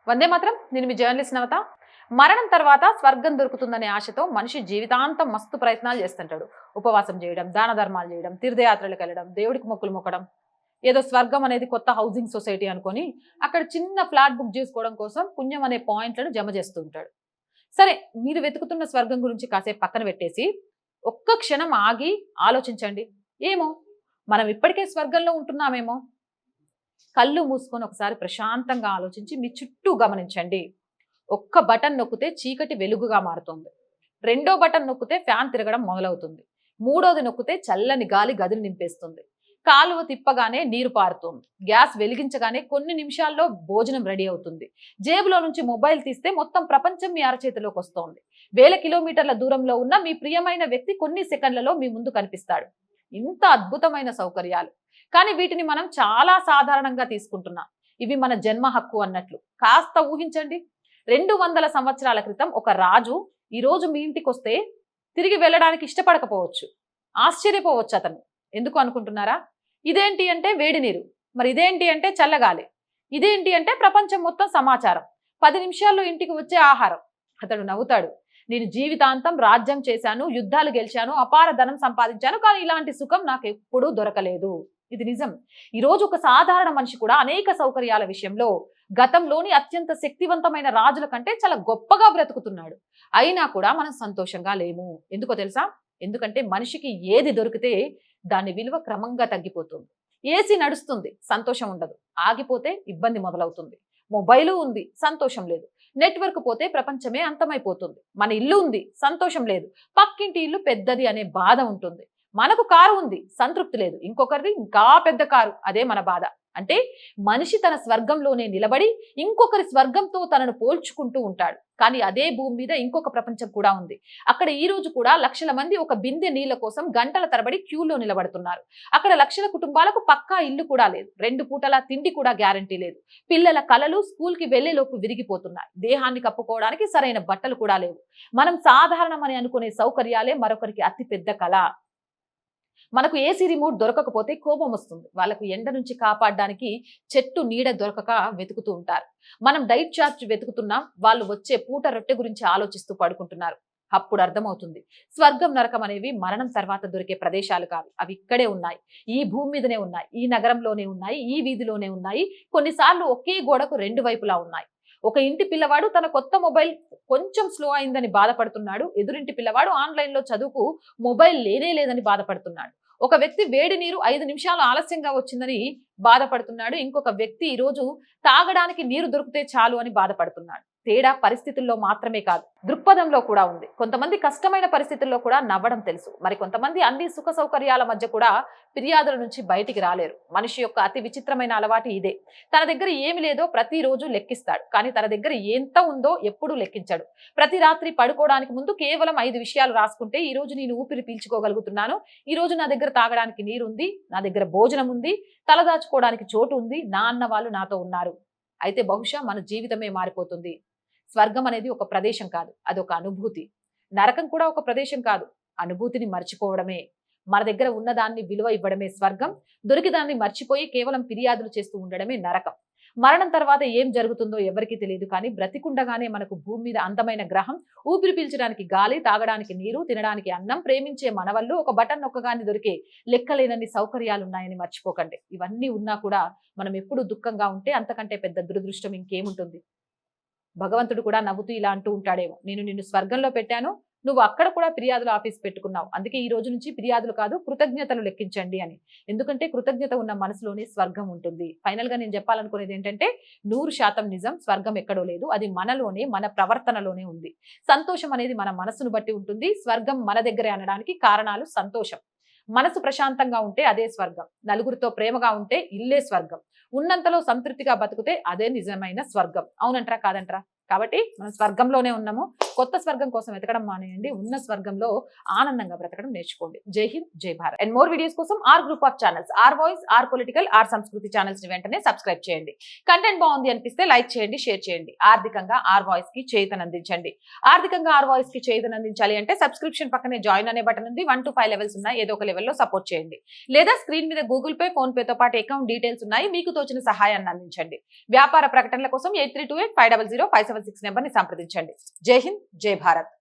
వందే మాత్రం. నేను మీ జర్నలిస్ట్ నవత. మరణం తర్వాత స్వర్గం దొరుకుతుందనే ఆశతో మనిషి జీవితాంతం మస్తు ప్రయత్నాలు చేస్తుంటాడు. ఉపవాసం చేయడం, దాన ధర్మాలు చేయడం, తీర్థయాత్రలకు వెళ్ళడం, దేవుడికి మొక్కులు మొక్కడం. ఏదో స్వర్గం అనేది కొత్త హౌసింగ్ సొసైటీ అనుకొని అక్కడ చిన్న ఫ్లాట్ బుక్ చేసుకోవడం కోసం పుణ్యం అనే పాయింట్లను జమ చేస్తూ ఉంటాడు. సరే, మీరు వెతుకుతున్న స్వర్గం గురించి కాసేపు పక్కన పెట్టేసి ఒక్క క్షణం ఆగి ఆలోచించండి. ఏమో మనం ఇప్పటికే స్వర్గంలో ఉంటున్నామేమో. కళ్ళు మూసుకొని ఒకసారి ప్రశాంతంగా ఆలోచించి మీ చుట్టూ గమనించండి. ఒక్క బటన్ నొక్కితే చీకటి వెలుగుగా మారుతుంది. రెండో బటన్ నొక్కితే ఫ్యాన్ తిరగడం మొదలవుతుంది. మూడోది నొక్కితే చల్లని గాలి గదిని నింపేస్తుంది. కాలువ తిప్పగానే నీరు పారుతుంది. గ్యాస్ వెలిగించగానే కొన్ని నిమిషాల్లో భోజనం రెడీ అవుతుంది. జేబులో నుంచి మొబైల్ తీస్తే మొత్తం ప్రపంచం మీ అరచేతిలోకి వస్తోంది. వేల కిలోమీటర్ల దూరంలో ఉన్న మీ ప్రియమైన వ్యక్తి కొన్ని సెకండ్లలో మీ ముందు కనిపిస్తాడు. ఇంత అద్భుతమైన సౌకర్యాలు, కానీ వీటిని మనం చాలా సాధారణంగా తీసుకుంటున్నాం. ఇవి మన జన్మ హక్కు అన్నట్లు. కాస్త ఊహించండి. 200 సంవత్సరాల క్రితం ఒక రాజు ఈ రోజు మీ ఇంటికి వస్తే తిరిగి వెళ్ళడానికి ఇష్టపడకపోవచ్చు, ఆశ్చర్యపోవచ్చు అతను. ఎందుకు అనుకుంటున్నారా? ఇదేంటి అంటే వేడి నీరు, మరి ఇదేంటి అంటే చల్లగాలి, ఇదేంటి అంటే ప్రపంచం మొత్తం సమాచారం, 10 నిమిషాల్లో ఇంటికి వచ్చే ఆహారం. అతడు నవ్వుతాడు. నేను జీవితాంతం రాజ్యం చేశాను, యుద్ధాలు గెలిచాను, అపార ధనం సంపాదించాను, కానీ ఇలాంటి సుఖం నాకు ఎప్పుడూ దొరకలేదు. ఇది నిజం. ఈరోజు ఒక సాధారణ మనిషి కూడా అనేక సౌకర్యాల విషయంలో గతంలోని అత్యంత శక్తివంతమైన రాజుల కంటే చాలా గొప్పగా బ్రతుకుతున్నాడు. అయినా కూడా మనం సంతోషంగా లేము. ఎందుకో తెలుసా? ఎందుకంటే మనిషికి ఏది దొరికితే దాని విలువ క్రమంగా తగ్గిపోతుంది. ఏసీ నడుస్తుంది, సంతోషం ఉండదు. ఆగిపోతే ఇబ్బంది మొదలవుతుంది. మొబైలు ఉంది, సంతోషం లేదు. నెట్వర్క్ పోతే ప్రపంచమే అంతమైపోతుంది. మన ఇల్లు ఉంది, సంతోషం లేదు. పక్కింటి ఇల్లు పెద్దది అనే బాధ ఉంటుంది. మనకు కారు ఉంది, సంతృప్తి లేదు. ఇంకొకరిది ఇంకా పెద్ద కారు, అదే మన బాధ. అంటే మనిషి తన స్వర్గంలోనే నిలబడి ఇంకొకరి స్వర్గంతో తనను పోల్చుకుంటూ ఉంటాడు. కానీ అదే భూమి మీద ఇంకొక ప్రపంచం కూడా ఉంది. అక్కడ ఈ రోజు కూడా లక్షల మంది ఒక బిందె నీళ్ల కోసం గంటల తరబడి క్యూలో నిలబడుతున్నారు. అక్కడ లక్షల కుటుంబాలకు పక్కా ఇల్లు కూడా లేదు. 2 పూటల తిండి కూడా గ్యారంటీ లేదు. పిల్లల కలలు స్కూల్కి వెళ్లేలోపు విరిగిపోతున్నాయి. దేహాన్ని కప్పుకోవడానికి సరైన బట్టలు కూడా లేవు. మనం సాధారణమని అనుకునే సౌకర్యాలే మరొకరికి అతి పెద్ద కళ. మనకు ఏసీ రిమోట్ దొరకకపోతే కోపం వస్తుంది. వాళ్ళకు ఎండ నుంచి కాపాడడానికి చెట్టు నీడ దొరకక వెతుకుతూ ఉంటారు. మనం డైట్ చార్ట్ వెతుకుతున్నాం, వాళ్ళు వచ్చే పూట రొట్టె గురించి ఆలోచిస్తూ పడుకుంటున్నారు. అప్పుడు అర్థమవుతుంది, స్వర్గం నరకం అనేవి మరణం తర్వాత దొరికే ప్రదేశాలు కాదు. అవి ఇక్కడే ఉన్నాయి, ఈ భూమి మీదనే ఉన్నాయి, ఈ నగరంలోనే ఉన్నాయి, ఈ వీధిలోనే ఉన్నాయి. కొన్నిసార్లు ఒకే గోడకు 2 వైపులా ఉన్నాయి. ఒక ఇంటి పిల్లవాడు తన కొత్త మొబైల్ కొంచెం స్లో అయిందని బాధపడుతున్నాడు. ఎదురింటి పిల్లవాడు ఆన్లైన్లో చదువుకు మొబైల్ లేదని బాధపడుతున్నాడు. ఒక వ్యక్తి వేడి నీరు 5 నిమిషాలు ఆలస్యంగా వచ్చిందని బాధపడుతున్నాడు. ఇంకొక వ్యక్తి ఈరోజు తాగడానికి నీరు దొరికితే చాలు అని బాధపడుతున్నాడు. తేడా పరిస్థితుల్లో మాత్రమే కాదు, దృక్పథంలో కూడా ఉంది. కొంతమంది కష్టమైన పరిస్థితుల్లో కూడా నవ్వడం తెలుసు. మరి కొంతమంది అన్ని సుఖ సౌకర్యాల మధ్య కూడా ఫిర్యాదుల నుంచి బయటికి రాలేరు. మనిషి యొక్క అతి విచిత్రమైన అలవాటు ఇదే. తన దగ్గర ఏమి లేదో ప్రతిరోజు లెక్కిస్తాడు, కానీ తన దగ్గర ఎంత ఉందో ఎప్పుడూ లెక్కించాడు. ప్రతి రాత్రి పడుకోవడానికి ముందు కేవలం 5 విషయాలు రాసుకుంటే, ఈ రోజు నేను ఊపిరి పీల్చుకోగలుగుతున్నాను, ఈ రోజు నా దగ్గర తాగడానికి నీరుంది, నా దగ్గర భోజనం ఉంది, తలదాచుకోవడానికి చోటు ఉంది, నా అన్న వాళ్ళు నాతో ఉన్నారు. అయితే బహుశా మన జీవితమే మారిపోతుంది. స్వర్గం అనేది ఒక ప్రదేశం కాదు, అదొక అనుభూతి. నరకం కూడా ఒక ప్రదేశం కాదు, అనుభూతిని మర్చిపోవడమే. మన దగ్గర ఉన్నదాన్ని విలువ ఇవ్వడమే స్వర్గం. దొరికి దాన్ని మర్చిపోయి కేవలం ఫిర్యాదులు చేస్తూ ఉండడమే నరకం. మరణం తర్వాత ఏం జరుగుతుందో ఎవరికీ తెలియదు, కానీ బ్రతికుండగానే మనకు భూమి మీద అందమైన గ్రహం, ఊపిరి పీల్చడానికి గాలి, తాగడానికి నీరు, తినడానికి అన్నం, ప్రేమించే మనవళ్ళు, ఒక బటన్ నొక్కగానే దొరికే లెక్కలేనన్ని సౌకర్యాలు ఉన్నాయని మర్చిపోకండి. ఇవన్నీ ఉన్నా కూడా మనం ఎప్పుడు దుఃఖంగా ఉంటే అంతకంటే పెద్ద దురదృష్టం ఇంకేముంటుంది? భగవంతుడు కూడా నవ్వుతూ ఇలా అంటూ ఉంటాడేమో, నేను నిన్ను స్వర్గంలో పెట్టాను, నువ్వు అక్కడ కూడా ఫిర్యాదుల ఆఫీస్ పెట్టుకున్నావు, అందుకే ఈ రోజు నుంచి ఫిర్యాదులు కాదు కృతజ్ఞతలు లెక్కించండి అని. ఎందుకంటే కృతజ్ఞత ఉన్న మనసులోనే స్వర్గం ఉంటుంది. ఫైనల్ గా నేను చెప్పాలనుకునేది ఏంటంటే 100% నిజం, స్వర్గం ఎక్కడో లేదు, అది మనలోనే, మన ప్రవర్తనలోనే ఉంది. సంతోషం అనేది మన మనసును బట్టి ఉంటుంది. స్వర్గం మన దగ్గరే అనడానికి కారణాలు సంతోషం. మనసు ప్రశాంతంగా ఉంటే అదే స్వర్గం. నలుగురితో ప్రేమగా ఉంటే ఇల్లే స్వర్గం. ఉన్నంతలో సంతృప్తిగా బతికితే అదే నిజమైన స్వర్గం. అవునంటారా కాదంటారా? కాబట్టి మనం స్వర్గంలోనే ఉన్నాము. కొత్త స్వర్గం కోసం వెతకడం మానేయండి, ఉన్న స్వర్గంలో ఆనందంగా బ్రతకడం నేర్చుకోండి. జై హింద్, జై భారత్. అండ్ మోర్ వీడియోస్ కోసం R group of channels, R voice, R political, R Sanskriti channels ని వెంటనే సబ్స్క్రైబ్ చేయండి. కంటెంట్ బాగుంది అనిపిస్తే లైక్ చేయండి, షేర్ చేయండి. ఆర్థికంగా ఆర్ వాయిస్ కి చేతనందించండి. ఆర్థికంగా ఆర్ వాయిస్ కి చేతనందించాలి అంటే సబ్స్క్రిప్షన్ పక్కనే జాయిన్ అనే బటన్ ఉంది. 1 to 5 లెవెల్స్ ఉన్నాయి. ఏదో ఒక లెవెల్లో సపోర్ట్ చేయండి. లేదా స్క్రీన్ మీద గూగుల్ పే, ఫోన్ పే తో పాటు అకౌంట్ డీటెయిల్స్ ఉన్నాయి. మీకు తోచిన సహాయాన్ని అందించండి. వ్యాపార ప్రకటనల కోసం 8328500576 నెంబర్ ని సంప్రదించండి. జై హింద్, జై భారత్.